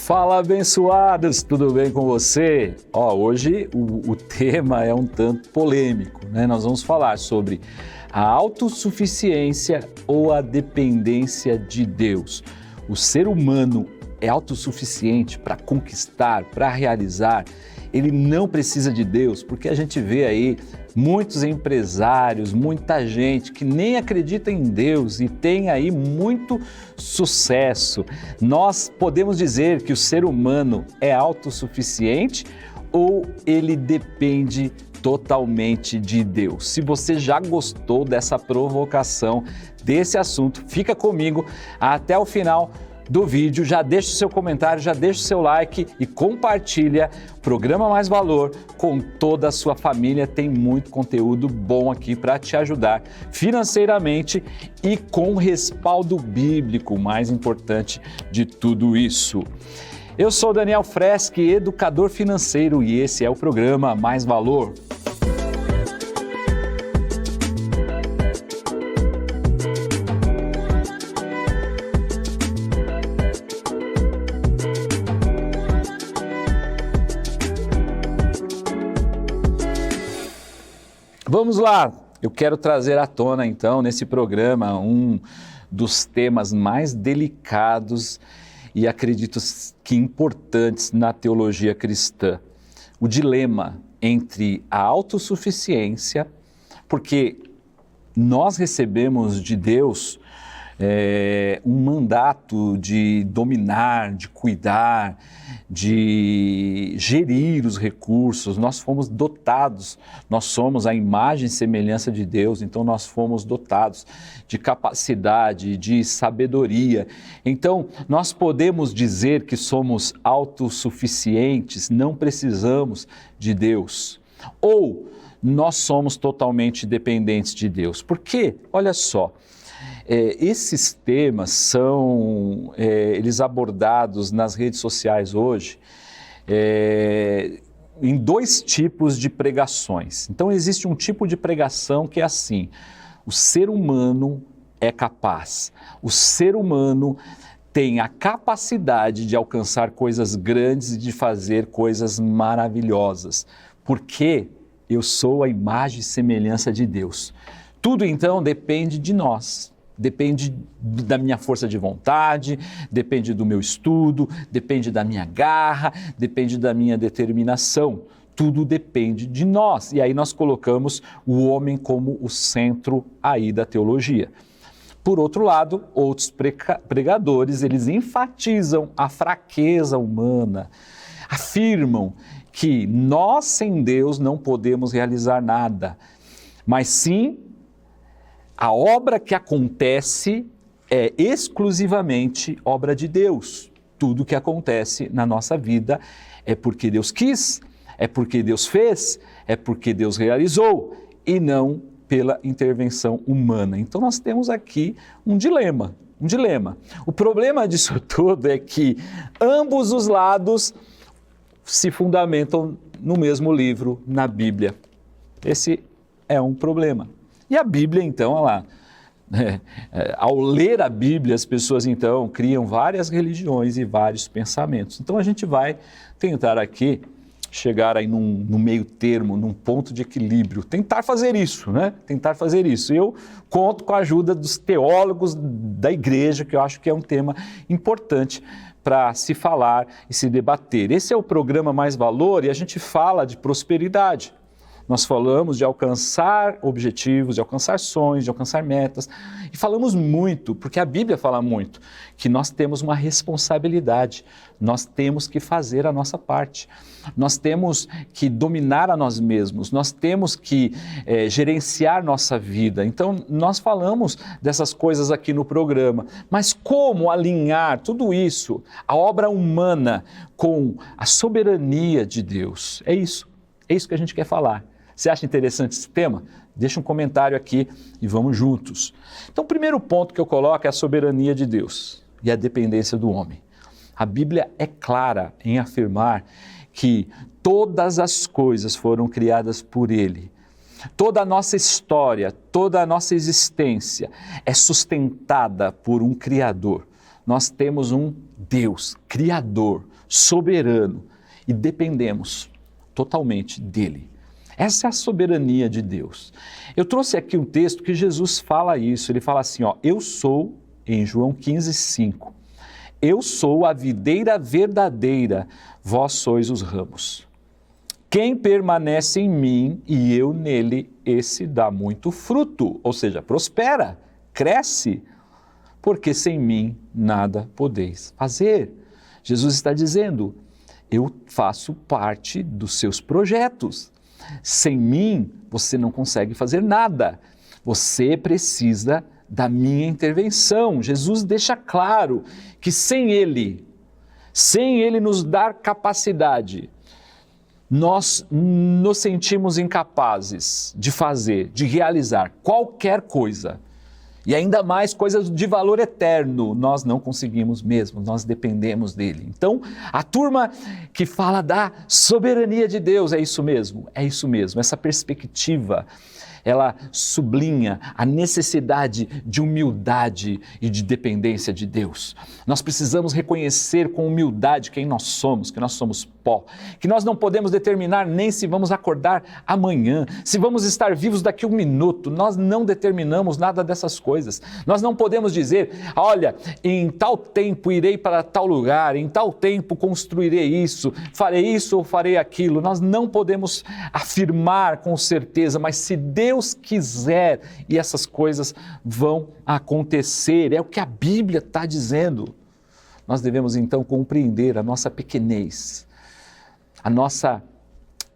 Fala, abençoados, tudo bem com você? Hoje o tema é um tanto polêmico, né? Nós vamos falar sobre a autossuficiência ou a dependência de Deus. O ser humano é autossuficiente para conquistar, para realizar. Ele não precisa de Deus, porque a gente vê aí muitos empresários, muita gente que nem acredita em Deus e tem aí muito sucesso. Nós podemos dizer que o ser humano é autossuficiente ou ele depende totalmente de Deus? Se você já gostou dessa provocação, desse assunto, fica comigo até o final do vídeo, já deixa o seu comentário, já deixa o seu like e compartilha o Programa Mais Valor com toda a sua família. Tem muito conteúdo bom aqui para te ajudar financeiramente e com respaldo bíblico, o mais importante de tudo isso. Eu sou Daniel Freschi, educador financeiro, e esse é o Programa Mais Valor. Vamos lá, eu quero trazer à tona então nesse programa um dos temas mais delicados e acredito que importantes na teologia cristã. O dilema entre a autossuficiência, porque nós recebemos de Deus um mandato de dominar, de cuidar, de gerir os recursos. Nós fomos dotados, nós somos a imagem e semelhança de Deus, então nós fomos dotados de capacidade, de sabedoria. Então, nós podemos dizer que somos autossuficientes, não precisamos de Deus. Ou nós somos totalmente dependentes de Deus. Por quê? Olha só. Esses temas são eles abordados nas redes sociais hoje em dois tipos de pregações. Então existe um tipo de pregação que é assim: o ser humano é capaz, o ser humano tem a capacidade de alcançar coisas grandes e de fazer coisas maravilhosas, porque eu sou a imagem e semelhança de Deus. Tudo então depende de nós. Depende da minha força de vontade, depende do meu estudo, depende da minha garra, depende da minha determinação. Tudo depende de nós. E aí nós colocamos o homem como o centro aí da teologia. Por outro lado, outros pregadores, eles enfatizam a fraqueza humana, afirmam que nós sem Deus não podemos realizar nada, mas sim a obra que acontece é exclusivamente obra de Deus. Tudo que acontece na nossa vida é porque Deus quis, é porque Deus fez, é porque Deus realizou e não pela intervenção humana. Então nós temos aqui um dilema. O problema disso tudo é que ambos os lados se fundamentam no mesmo livro, na Bíblia. Esse é um problema. E a Bíblia, então, ao ler a Bíblia, as pessoas, então, criam várias religiões e vários pensamentos. Então, a gente vai tentar aqui chegar aí num meio termo, num ponto de equilíbrio, tentar fazer isso, né? Tentar fazer isso. Eu conto com a ajuda dos teólogos da igreja, que eu acho que é um tema importante para se falar e se debater. Esse é o Programa Mais Valor e a gente fala de prosperidade. Nós falamos de alcançar objetivos, de alcançar sonhos, de alcançar metas. E falamos muito, porque a Bíblia fala muito, que nós temos uma responsabilidade, nós temos que fazer a nossa parte. Nós temos que dominar a nós mesmos, nós temos que gerenciar nossa vida. Então, nós falamos dessas coisas aqui no programa. Mas como alinhar tudo isso, a obra humana, com a soberania de Deus? É isso que a gente quer falar. Você acha interessante esse tema? Deixa um comentário aqui e vamos juntos. Então, o primeiro ponto que eu coloco é a soberania de Deus e a dependência do homem. A Bíblia é clara em afirmar que todas as coisas foram criadas por Ele. Toda a nossa história, toda a nossa existência é sustentada por um Criador. nós temos um Deus, Criador, soberano, e dependemos totalmente dele. Essa é a soberania de Deus. Eu trouxe aqui um texto que Jesus fala isso, ele fala assim, eu sou, em João 15:5, eu sou a videira verdadeira, vós sois os ramos. Quem permanece em mim e eu nele, esse dá muito fruto, ou seja, prospera, cresce, porque sem mim nada podeis fazer. Jesus está dizendo, eu faço parte dos seus projetos. Sem mim, você não consegue fazer nada. Você precisa da minha intervenção. Jesus deixa claro que sem Ele nos dar capacidade, nós nos sentimos incapazes de fazer, de realizar qualquer coisa. E ainda mais coisas de valor eterno, nós não conseguimos mesmo, nós dependemos dele. Então, a turma que fala da soberania de Deus, é isso mesmo, essa perspectiva, ela sublinha a necessidade de humildade e de dependência de Deus. Nós precisamos reconhecer com humildade quem nós somos, que nós somos pó, que nós não podemos determinar nem se vamos acordar amanhã, se vamos estar vivos daqui a 1 minuto, nós não determinamos nada dessas coisas. Nós não podemos dizer, olha, em tal tempo irei para tal lugar, em tal tempo construirei isso ou farei aquilo. Nós não podemos afirmar com certeza, mas se Deus quiser, e essas coisas vão acontecer, é o que a Bíblia está dizendo. Nós devemos então compreender a nossa pequenez, a nossa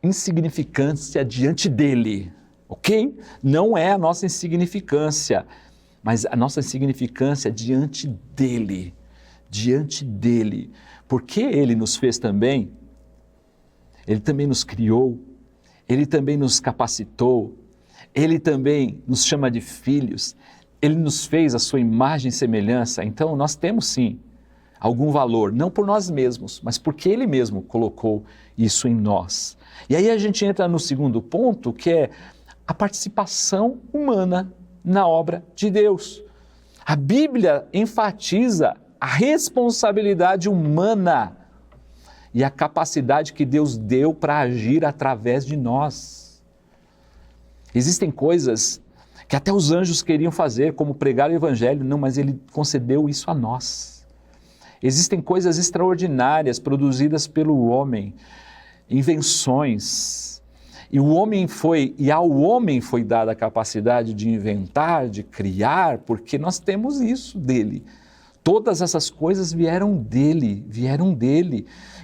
insignificância diante dele, ok? Não é a nossa insignificância, mas a nossa insignificância diante dele, porque ele nos fez também, ele também nos criou, ele também nos capacitou, ele também nos chama de filhos, ele nos fez a sua imagem e semelhança, então nós temos sim algum valor, não por nós mesmos, mas porque ele mesmo colocou isso em nós. E aí a gente entra no segundo ponto, que é a participação humana na obra de Deus. A Bíblia enfatiza a responsabilidade humana e a capacidade que Deus deu para agir através de nós. Existem coisas que até os anjos queriam fazer, como pregar o Evangelho, não, mas ele concedeu isso a nós. Existem coisas extraordinárias produzidas pelo homem, invenções, e ao homem foi dada a capacidade de inventar, de criar, porque nós temos isso dele. Todas essas coisas vieram dele.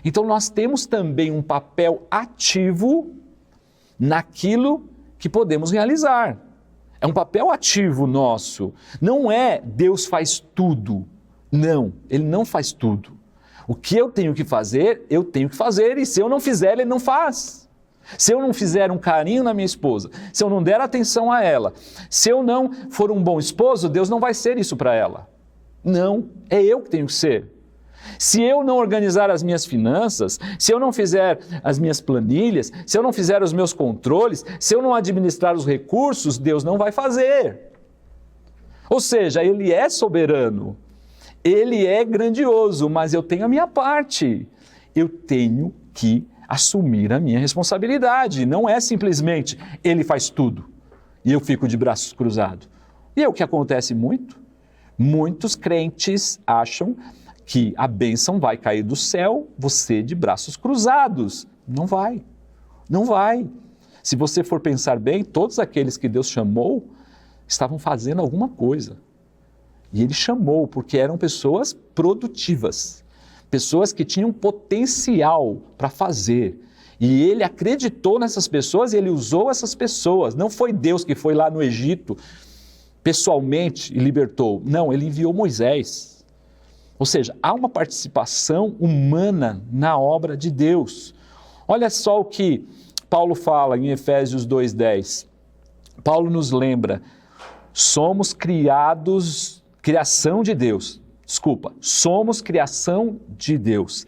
Então nós temos também um papel ativo naquilo que podemos realizar. É um papel ativo nosso. Não é Deus faz tudo. Não, Ele não faz tudo. O que eu tenho que fazer, e se eu não fizer, Ele não faz. Se eu não fizer um carinho na minha esposa, se eu não der atenção a ela, se eu não for um bom esposo, Deus não vai ser isso para ela. Não, é eu que tenho que ser. Se eu não organizar as minhas finanças, se eu não fizer as minhas planilhas, se eu não fizer os meus controles, se eu não administrar os recursos, Deus não vai fazer. Ou seja, Ele é soberano, Ele é grandioso, mas eu tenho a minha parte. Eu tenho que assumir a minha responsabilidade. Não é simplesmente Ele faz tudo e eu fico de braços cruzados. E é o que acontece muito. Muitos crentes acham que a bênção vai cair do céu, você de braços cruzados. Não vai. Se você for pensar bem, todos aqueles que Deus chamou estavam fazendo alguma coisa. E Ele chamou porque eram pessoas produtivas, pessoas que tinham potencial para fazer. E Ele acreditou nessas pessoas e Ele usou essas pessoas. Não foi Deus que foi lá no Egito pessoalmente e libertou. Não, Ele enviou Moisés. Ou seja, há uma participação humana na obra de Deus. Olha só o que Paulo fala em Efésios 2:10. Paulo nos lembra, somos criação de Deus,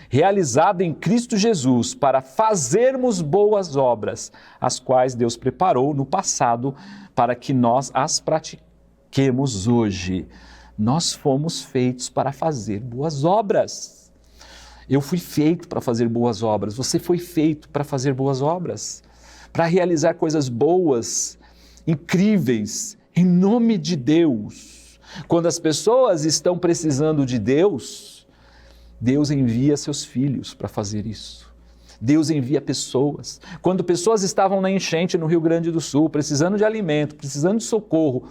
realizada em Cristo Jesus para fazermos boas obras, as quais Deus preparou no passado para que nós as pratiquemos hoje. Nós fomos feitos para fazer boas obras. Eu fui feito para fazer boas obras, você foi feito para fazer boas obras, para realizar coisas boas, incríveis, em nome de Deus. Quando as pessoas estão precisando de Deus, Deus envia seus filhos para fazer isso. Deus envia pessoas. Quando pessoas estavam na enchente no Rio Grande do Sul, precisando de alimento, precisando de socorro,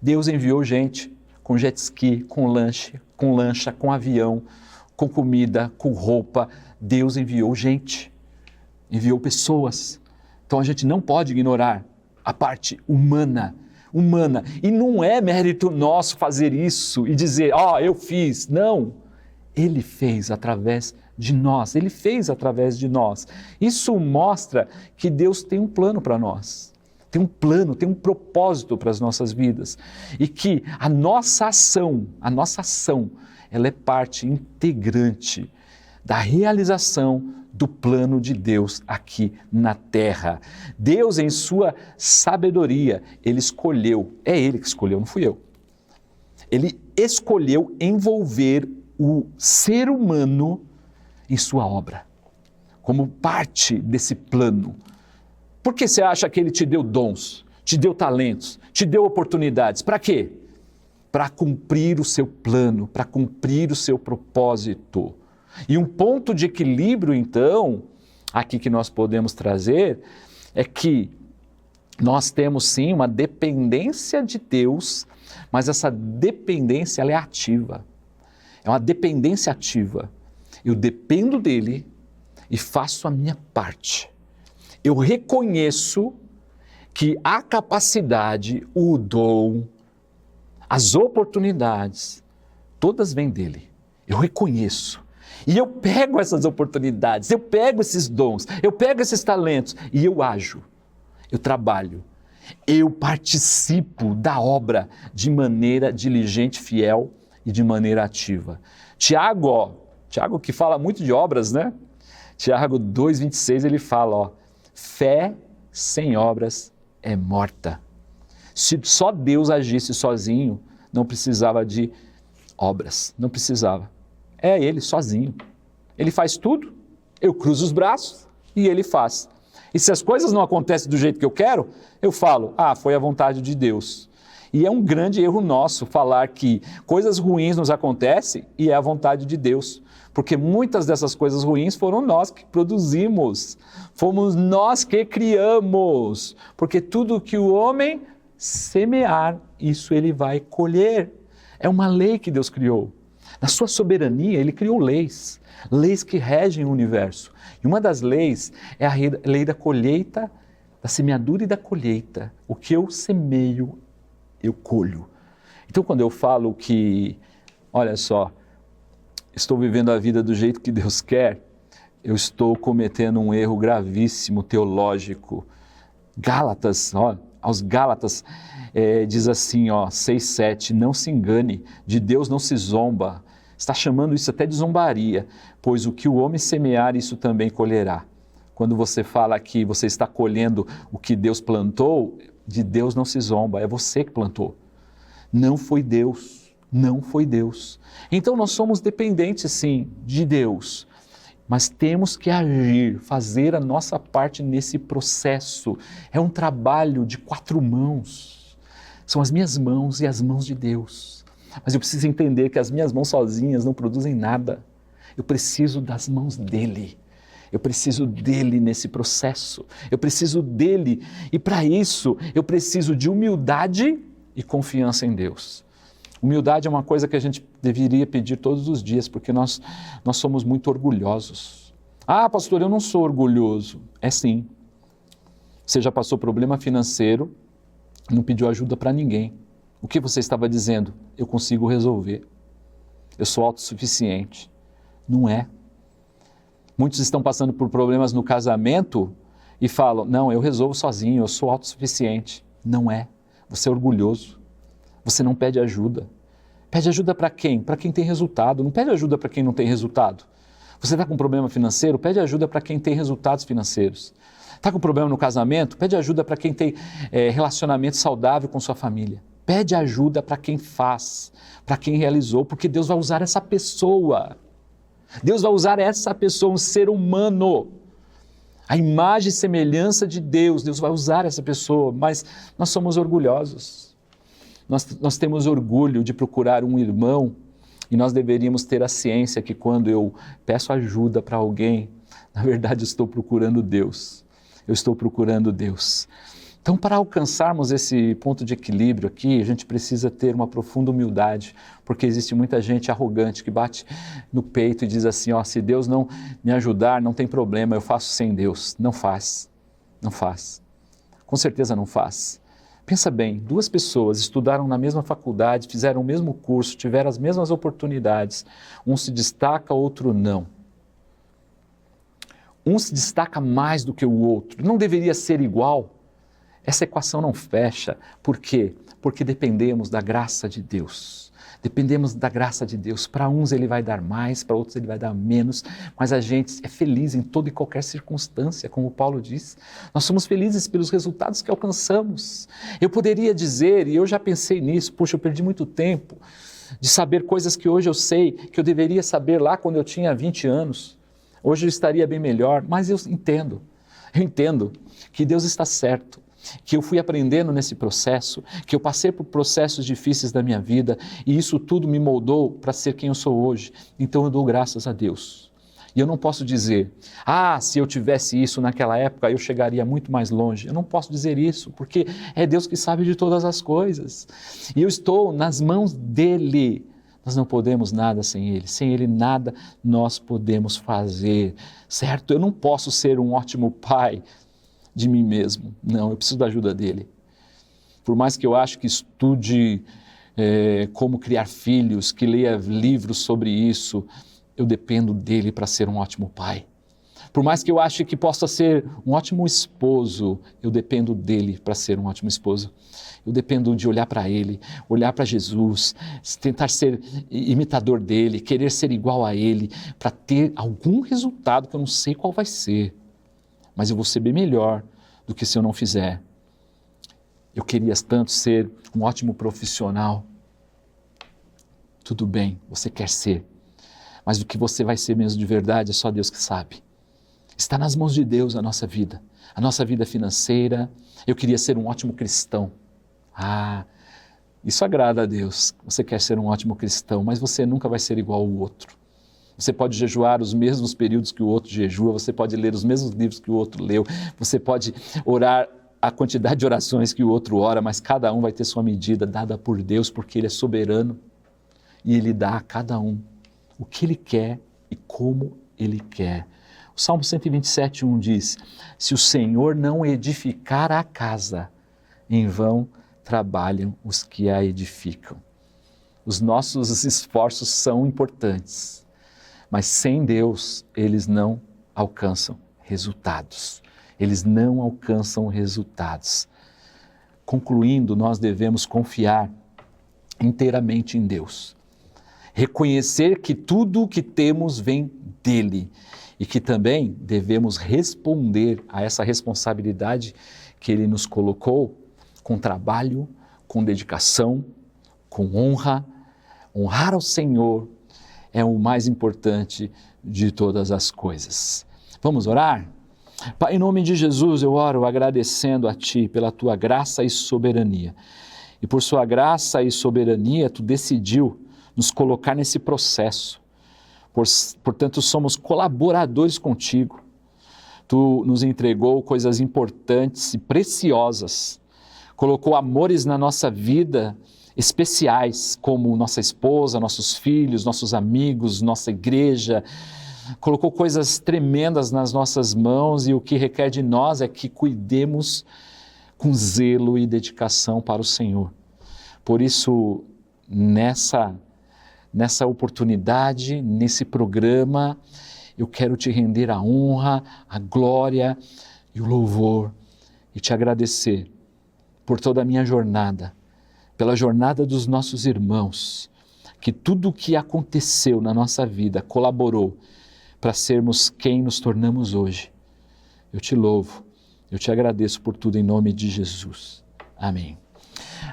Deus enviou gente com jet ski, com lancha, com avião, com comida, com roupa. Deus enviou gente, enviou pessoas. Então a gente não pode ignorar a parte humana. E não é mérito nosso fazer isso e dizer, eu fiz. Não, Ele fez através de nós. Ele fez através de nós. Isso mostra que Deus tem um plano para nós. Tem um plano, tem um propósito para as nossas vidas. E que a nossa ação, ela é parte integrante da realização do plano de Deus aqui na terra. Deus, em sua sabedoria, Ele escolheu, é Ele que escolheu, não fui eu. Ele escolheu envolver o ser humano em sua obra, como parte desse plano. Por que você acha que Ele te deu dons, te deu talentos, te deu oportunidades? Para quê? Para cumprir o seu plano, para cumprir o seu propósito. E um ponto de equilíbrio, então, aqui que nós podemos trazer, é que nós temos sim uma dependência de Deus, mas essa dependência ela é ativa. É uma dependência ativa. Eu dependo dele e faço a minha parte. Eu reconheço que a capacidade, o dom, as oportunidades, todas vêm dele. Eu reconheço. E eu pego essas oportunidades, eu pego esses dons, eu pego esses talentos e eu ajo, eu trabalho, eu participo da obra de maneira diligente, fiel e de maneira ativa. Tiago que fala muito de obras, né? Tiago 2,26 ele fala, fé sem obras é morta. Se só Deus agisse sozinho, não precisava de obras, não precisava. É Ele sozinho. Ele faz tudo, eu cruzo os braços e Ele faz. E se as coisas não acontecem do jeito que eu quero, eu falo, foi a vontade de Deus. E é um grande erro nosso falar que coisas ruins nos acontecem e é a vontade de Deus. Porque muitas dessas coisas ruins foram nós que produzimos, fomos nós que criamos. Porque tudo que o homem semear, isso ele vai colher. É uma lei que Deus criou. Na sua soberania, Ele criou leis que regem o universo. E uma das leis é a lei da colheita, da semeadura e da colheita. O que eu semeio, eu colho. Então, quando eu falo que, olha só, estou vivendo a vida do jeito que Deus quer, eu estou cometendo um erro gravíssimo teológico. Aos Gálatas, diz assim, 6,7, não se engane, de Deus não se zomba. Está chamando isso até de zombaria, pois o que o homem semear, isso também colherá. Quando você fala que você está colhendo o que Deus plantou, de Deus não se zomba, é você que plantou. Não foi Deus, não foi Deus. Então nós somos dependentes sim de Deus, mas temos que agir, fazer a nossa parte nesse processo. É um trabalho de 4 mãos, são as minhas mãos e as mãos de Deus. Mas eu preciso entender que as minhas mãos sozinhas não produzem nada. Eu preciso das mãos dele. Eu preciso dele nesse processo. Eu preciso dele. E para isso, eu preciso de humildade e confiança em Deus. Humildade é uma coisa que a gente deveria pedir todos os dias, porque nós somos muito orgulhosos. Pastor, eu não sou orgulhoso. É sim. Você já passou problema financeiro, não pediu ajuda para ninguém. O que você estava dizendo? Eu consigo resolver. Eu sou autossuficiente. Não é. Muitos estão passando por problemas no casamento e falam, não, eu resolvo sozinho, eu sou autossuficiente. Não é. Você é orgulhoso. Você não pede ajuda. Pede ajuda para quem? Para quem tem resultado. Não pede ajuda para quem não tem resultado. Você está com problema financeiro? Pede ajuda para quem tem resultados financeiros. Está com problema no casamento? Pede ajuda para quem tem relacionamento saudável com sua família. Pede ajuda para quem faz, para quem realizou, porque Deus vai usar essa pessoa. Deus vai usar essa pessoa, um ser humano, a imagem e semelhança de Deus. Deus vai usar essa pessoa, mas nós somos orgulhosos. Nós temos orgulho de procurar um irmão e nós deveríamos ter a ciência que quando eu peço ajuda para alguém, na verdade eu estou procurando Deus. Eu estou procurando Deus. Então, para alcançarmos esse ponto de equilíbrio aqui, a gente precisa ter uma profunda humildade, porque existe muita gente arrogante que bate no peito e diz assim, ó, se Deus não me ajudar, não tem problema, eu faço sem Deus. Não faz, não faz. Com certeza não faz. Pensa bem, duas pessoas estudaram na mesma faculdade, fizeram o mesmo curso, tiveram as mesmas oportunidades. Um se destaca, outro não. Um se destaca mais do que o outro. Não deveria ser igual? Essa equação não fecha. Por quê? Porque dependemos da graça de Deus. Dependemos da graça de Deus. Para uns Ele vai dar mais, para outros Ele vai dar menos, mas a gente é feliz em toda e qualquer circunstância, como Paulo diz. Nós somos felizes pelos resultados que alcançamos. Eu poderia dizer, e eu já pensei nisso, puxa, eu perdi muito tempo de saber coisas que hoje eu sei, que eu deveria saber lá quando eu tinha 20 anos. Hoje eu estaria bem melhor, mas eu entendo que Deus está certo, que eu fui aprendendo nesse processo, que eu passei por processos difíceis da minha vida e isso tudo me moldou para ser quem eu sou hoje. Então eu dou graças a Deus. E eu não posso dizer, se eu tivesse isso naquela época eu chegaria muito mais longe. Eu não posso dizer isso, porque é Deus que sabe de todas as coisas. E eu estou nas mãos dEle. Nós não podemos nada sem Ele. Sem Ele nada nós podemos fazer, certo? Eu não posso ser um ótimo pai de mim mesmo. Não, eu preciso da ajuda dEle. Por mais que eu ache que estude como criar filhos, que leia livros sobre isso, eu dependo dEle para ser um ótimo pai. Por mais que eu ache que possa ser um ótimo esposo, eu dependo dEle para ser um ótimo esposo. Eu dependo de olhar para Ele, olhar para Jesus, tentar ser imitador dEle, querer ser igual a Ele, para ter algum resultado que eu não sei qual vai ser. Mas eu vou ser bem melhor do que se eu não fizer. Eu queria tanto ser um ótimo profissional. Tudo bem, você quer ser. Mas o que você vai ser mesmo de verdade é só Deus que sabe. Está nas mãos de Deus a nossa vida financeira. Eu queria ser um ótimo cristão. Isso agrada a Deus. Você quer ser um ótimo cristão, mas você nunca vai ser igual ao outro. Você pode jejuar os mesmos períodos que o outro jejua, você pode ler os mesmos livros que o outro leu, você pode orar a quantidade de orações que o outro ora, mas cada um vai ter sua medida dada por Deus, porque Ele é soberano e Ele dá a cada um o que Ele quer e como Ele quer. O Salmo 127:1 diz, se o Senhor não edificar a casa, em vão trabalham os que a edificam. Os nossos esforços são importantes, mas sem Deus eles não alcançam resultados. Eles não alcançam resultados. Concluindo, nós devemos confiar inteiramente em Deus. Reconhecer que tudo o que temos vem dEle e que também devemos responder a essa responsabilidade que Ele nos colocou com trabalho, com dedicação, com honra. Honrar ao Senhor é o mais importante de todas as coisas. Vamos orar? Pai, em nome de Jesus eu oro agradecendo a Ti pela Tua graça e soberania. E por Sua graça e soberania Tu decidiu nos colocar nesse processo. Portanto, somos colaboradores contigo. Tu nos entregou coisas importantes e preciosas. Colocou amores na nossa vida especiais, como nossa esposa, nossos filhos, nossos amigos, nossa igreja. Colocou coisas tremendas nas nossas mãos e o que requer de nós é que cuidemos com zelo e dedicação para o Senhor. Por isso, nessa oportunidade, nesse programa, eu quero te render a honra, a glória e o louvor e te agradecer por toda a minha jornada, pela jornada dos nossos irmãos, que tudo o que aconteceu na nossa vida colaborou para sermos quem nos tornamos hoje. Eu te louvo, eu te agradeço por tudo em nome de Jesus. Amém.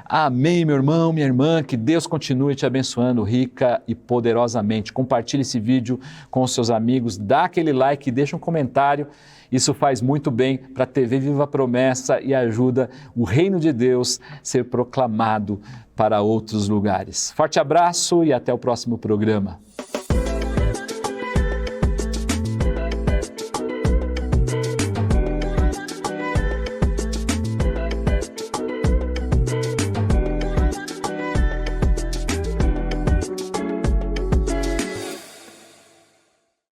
Amém, meu irmão, minha irmã, que Deus continue te abençoando rica e poderosamente. Compartilhe esse vídeo com os seus amigos, dá aquele like, deixa um comentário. Isso faz muito bem para a TV Viva a Promessa e ajuda o reino de Deus a ser proclamado para outros lugares. Forte abraço e até o próximo programa.